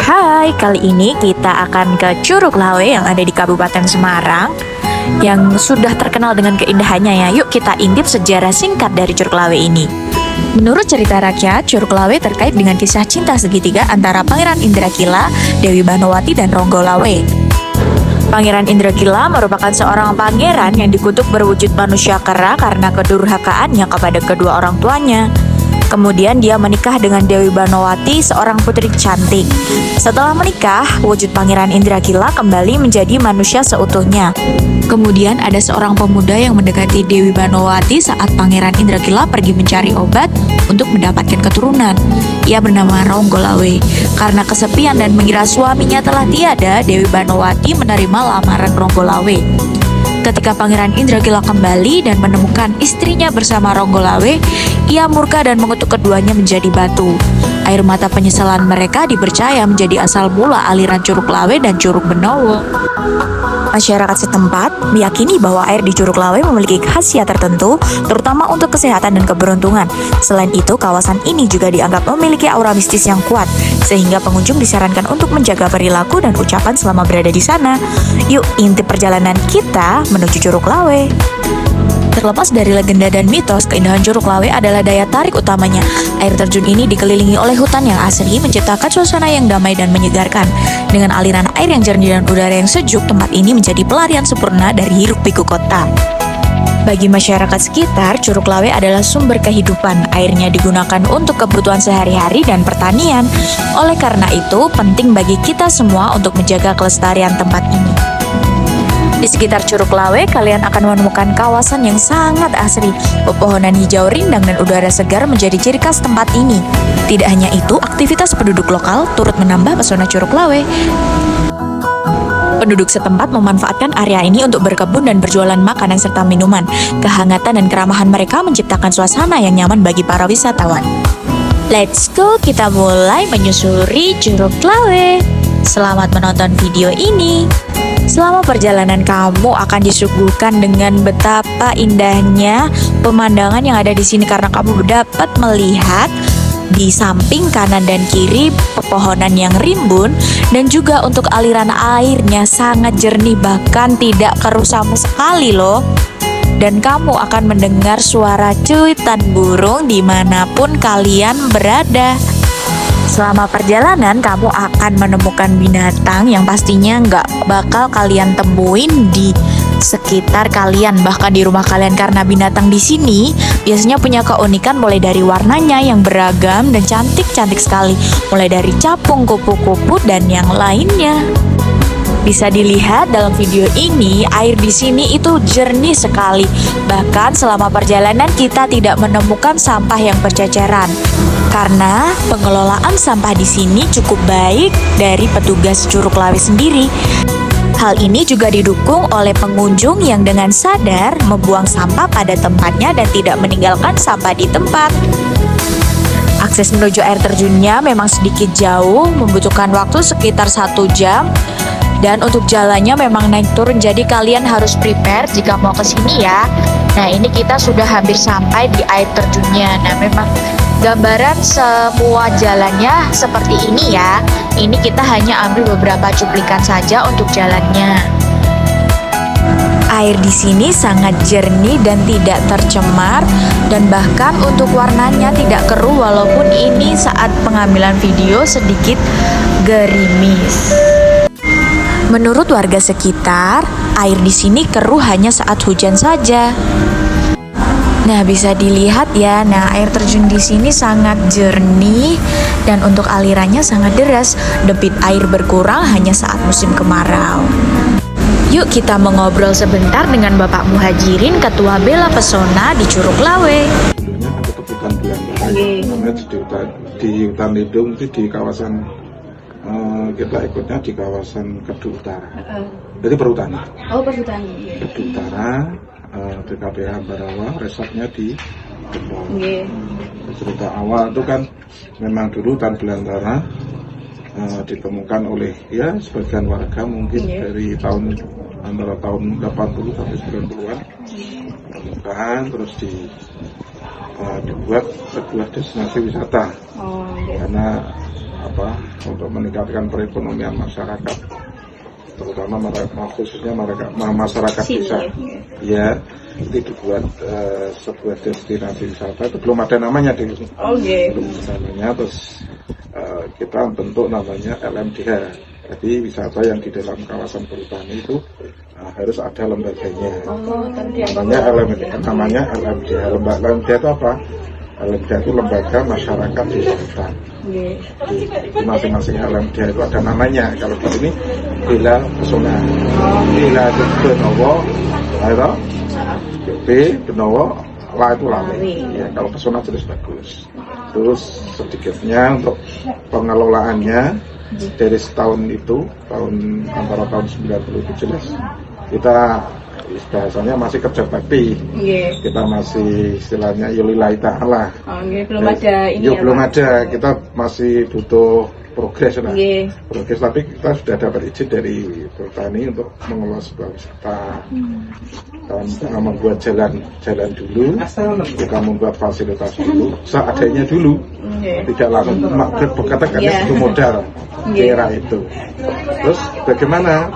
Hai, kali ini kita akan ke Curug Lawe yang ada di Kabupaten Semarang yang sudah terkenal dengan keindahannya ya. Yuk kita intip sejarah singkat dari Curug Lawe ini. Menurut cerita rakyat, Curug Lawe terkait dengan kisah cinta segitiga antara Pangeran Indrakila, Dewi Banowati, dan Ronggo Lawe. Pangeran Indrakila merupakan seorang pangeran yang dikutuk berwujud manusia kera karena kedurhakaannya kepada kedua orang tuanya. Kemudian dia menikah dengan Dewi Banowati, seorang putri cantik. Setelah menikah, wujud Pangeran Indrakila kembali menjadi manusia seutuhnya. Kemudian ada seorang pemuda yang mendekati Dewi Banowati saat Pangeran Indrakila pergi mencari obat untuk mendapatkan keturunan. Ia bernama Ronggo Lawe. Karena kesepian dan mengira suaminya telah tiada, Dewi Banowati menerima lamaran Ronggo Lawe. Ketika Pangeran Indrakila kembali dan menemukan istrinya bersama Ronggo Lawe, ia murka dan mengutuk keduanya menjadi batu. Air mata penyesalan mereka dipercaya menjadi asal mula aliran Curug Lawe dan Curug Benowo. Masyarakat setempat meyakini bahwa air di Curug Lawe memiliki khasiat tertentu, terutama untuk kesehatan dan keberuntungan. Selain itu, kawasan ini juga dianggap memiliki aura mistis yang kuat, sehingga pengunjung disarankan untuk menjaga perilaku dan ucapan selama berada di sana. Yuk, intip perjalanan kita menuju Curug Lawe. Terlepas dari legenda dan mitos, keindahan Curug Lawe adalah daya tarik utamanya. Air terjun ini dikelilingi oleh hutan yang asri, menciptakan suasana yang damai dan menyegarkan. Dengan aliran air yang jernih dan udara yang sejuk, tempat ini menjadi pelarian sempurna dari hiruk-pikuk kota. Bagi masyarakat sekitar, Curug Lawe adalah sumber kehidupan. Airnya digunakan untuk kebutuhan sehari-hari dan pertanian. Oleh karena itu, penting bagi kita semua untuk menjaga kelestarian tempat ini. Di sekitar Curug Lawe, kalian akan menemukan kawasan yang sangat asri. Pepohonan hijau rindang dan udara segar menjadi ciri khas tempat ini. Tidak hanya itu, aktivitas penduduk lokal turut menambah pesona Curug Lawe. Penduduk setempat memanfaatkan area ini untuk berkebun dan berjualan makanan serta minuman. Kehangatan dan keramahan mereka menciptakan suasana yang nyaman bagi para wisatawan. Let's go, kita mulai menyusuri Curug Lawe. Selamat menonton video ini. Selama perjalanan kamu akan disuguhkan dengan betapa indahnya pemandangan yang ada di sini karena kamu dapat melihat di samping kanan dan kiri pepohonan yang rimbun dan juga untuk aliran airnya sangat jernih bahkan tidak keruh sama sekali loh. Dan kamu akan mendengar suara cuitan burung dimanapun kalian berada. Selama perjalanan, kamu akan menemukan binatang yang pastinya nggak bakal kalian temuin di sekitar kalian, bahkan di rumah kalian, karena binatang di sini biasanya punya keunikan mulai dari warnanya yang beragam dan cantik-cantik sekali, mulai dari capung, kupu-kupu, dan yang lainnya. Bisa dilihat dalam video ini, air di sini itu jernih sekali. Bahkan selama perjalanan kita tidak menemukan sampah yang berceceran. Karena pengelolaan sampah di sini cukup baik dari petugas Curug Lawe sendiri. Hal ini juga didukung oleh pengunjung yang dengan sadar membuang sampah pada tempatnya dan tidak meninggalkan sampah di tempat. Akses menuju air terjunnya memang sedikit jauh, membutuhkan waktu sekitar 1 jam. Dan untuk jalannya memang naik turun, jadi kalian harus prepare jika mau ke sini ya. Nah, ini kita sudah hampir sampai di air terjunnya. Nah, memang gambaran semua jalannya seperti ini ya. Ini kita hanya ambil beberapa cuplikan saja untuk jalannya. Air di sini sangat jernih dan tidak tercemar, dan bahkan untuk warnanya tidak keruh walaupun ini saat pengambilan video sedikit gerimis. Menurut warga sekitar, air di sini keruh hanya saat hujan saja. Nah, bisa dilihat ya. Nah, air terjun di sini sangat jernih dan untuk alirannya sangat deras. Debit air berkurang hanya saat musim kemarau. Yuk kita mengobrol sebentar dengan Bapak Muhajirin, Ketua Bela Pesona di Curug Lawe. Dulunya ada kebutuhan belanda. Di hutan lindung itu di kawasan kita ikutnya di kawasan Kedu Utara. Jadi perhutani. Oh, perhutani. Kedu Utara, BKPH Ambarawa, resortnya di Gembong. Cerita awal itu kan memang dulu hutan belantara ditemukan oleh ya sebagian warga mungkin dari antara tahun 80 sampai 90-an. Temukan terus dibuat sebuah destinasi wisata. Karena untuk meningkatkan perekonomian masyarakat, terutama khususnya masyarakat desa. Ya, itu dibuat sebuah destinasi wisata. Itu belum ada namanya dulu. Belum ada namanya. Terus kita bentuk namanya LMDH. Jadi wisata yang di dalam kawasan perhutani itu harus ada lembaganya. Namanya LMDH. LMDH itu apa? LMDH itu lembaga masyarakat desa hutan. Di masing-masing LMDH itu ada namanya. Kalau di sini Dela Pesona, Dela Benowo, itu B Benowo, lah itu Lawe. Ya, kalau Pesona jelas bagus. Terus sedikitnya untuk pengelolaannya dari setahun itu, antara tahun 97 kita bahasanya masih kerja bakti. Kita masih istilahnya yulillahi ta'ala. Belum ada ini ya, belum ada, kita masih butuh progres lah. Progres, tapi kita sudah dapat izin dari perhutani untuk mengelola sebuah wisata. Kita membuat jalan dulu, kita membuat fasilitas dulu, seadanya dulu. Tidak langsung berkata-kata itu modal era itu. Terus bagaimana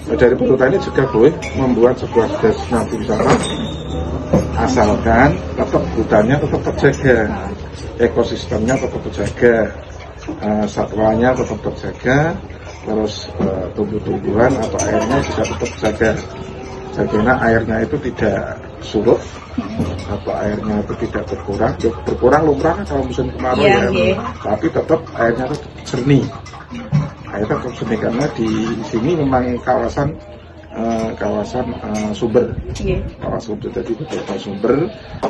dari perhutani juga boleh membuat sebuah destinasi wisata, asalkan tetap hutannya tetap terjaga, ekosistemnya tetap terjaga, satwanya tetap terjaga, terus tumbuh-tumbuhan atau airnya juga tetap terjaga. Bagaimana airnya itu tidak surut atau airnya itu tidak berkurang lumrah kalau musim kemarau tapi tetap airnya itu jernih. Airnya tetap jernih karena di sini memang kawasan sumber. Kawasan sumber, jadi beberapa sumber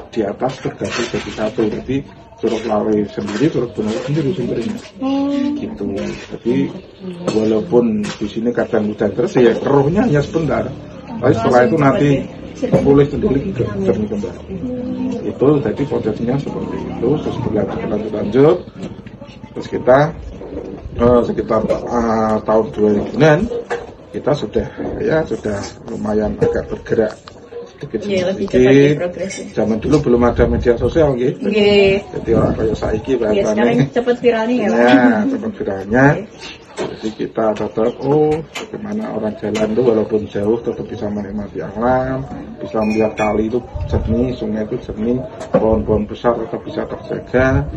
di atas tergabung jadi satu. Jadi Curug Lawe sendiri, Curug Benowo sendiri sumbernya. Gitu. Jadi walaupun di sini kadang hujan terus ya keruhnya hanya sebentar. Tapi setelah itu nanti pulih sendiri jernih kembali. Itu jadi potensinya seperti itu. Terus berlanjut. Terus kita sekitar tahun 2000-an kita sudah lumayan agak bergerak sedikit. Zaman dulu belum ada media sosial gitu. Jadi orang kayak saiki bahasanya cepet viralnya ya. Cepet viralnya. Jadi kita tetap bagaimana orang jalan itu walaupun jauh tetap bisa menikmati alam, bisa melihat kali itu jernih, sungai itu jernih, pohon-pohon besar tetap bisa terjaga.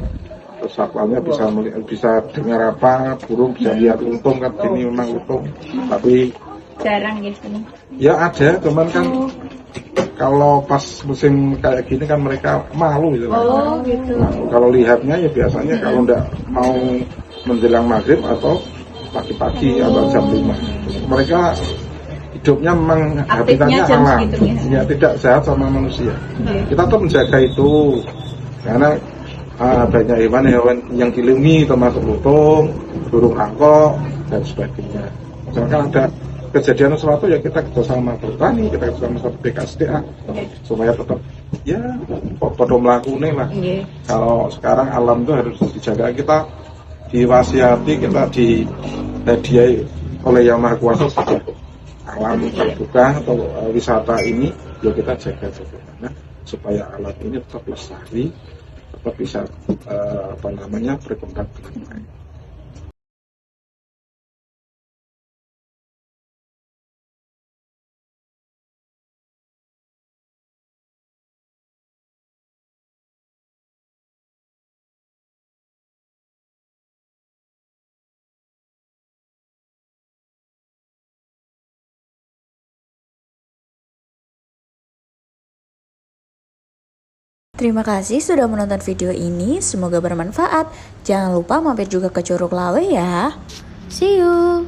Terus satwanya bisa dengar apa, burung bisa lihat untung kan, ini memang untung. Tapi jarang gitu. Ya ada, cuman kan kalau pas musim kayak gini kan mereka malu gitu. Gitu. Nah, kalau lihatnya ya biasanya kalau nggak mau menjelang maghrib atau pagi-pagi atau jam 5. Mereka hidupnya memang habitatnya alam, gitu, ya tidak sehat sama manusia. Kita tuh menjaga itu karena banyak hewan yang dilindungi termasuk lutung, burung angkok dan sebagainya. Misalkan ada kejadian sesuatu ya kita kerjasama perhutani, kita kerjasama sama BKSDA supaya tetap ya pada melakukan lah. Kalau sekarang alam itu harus dijaga, kita diwasiati, kita dihadiahi oleh Yang Maha Kuasa saja alam terbuka atau wisata ini ya kita jaga bagaimana supaya alam ini tetap lestari, tetap bisa berkembang dengan baik. Terima kasih sudah menonton video ini, semoga bermanfaat. Jangan lupa mampir juga ke Curug Lawe ya. See you!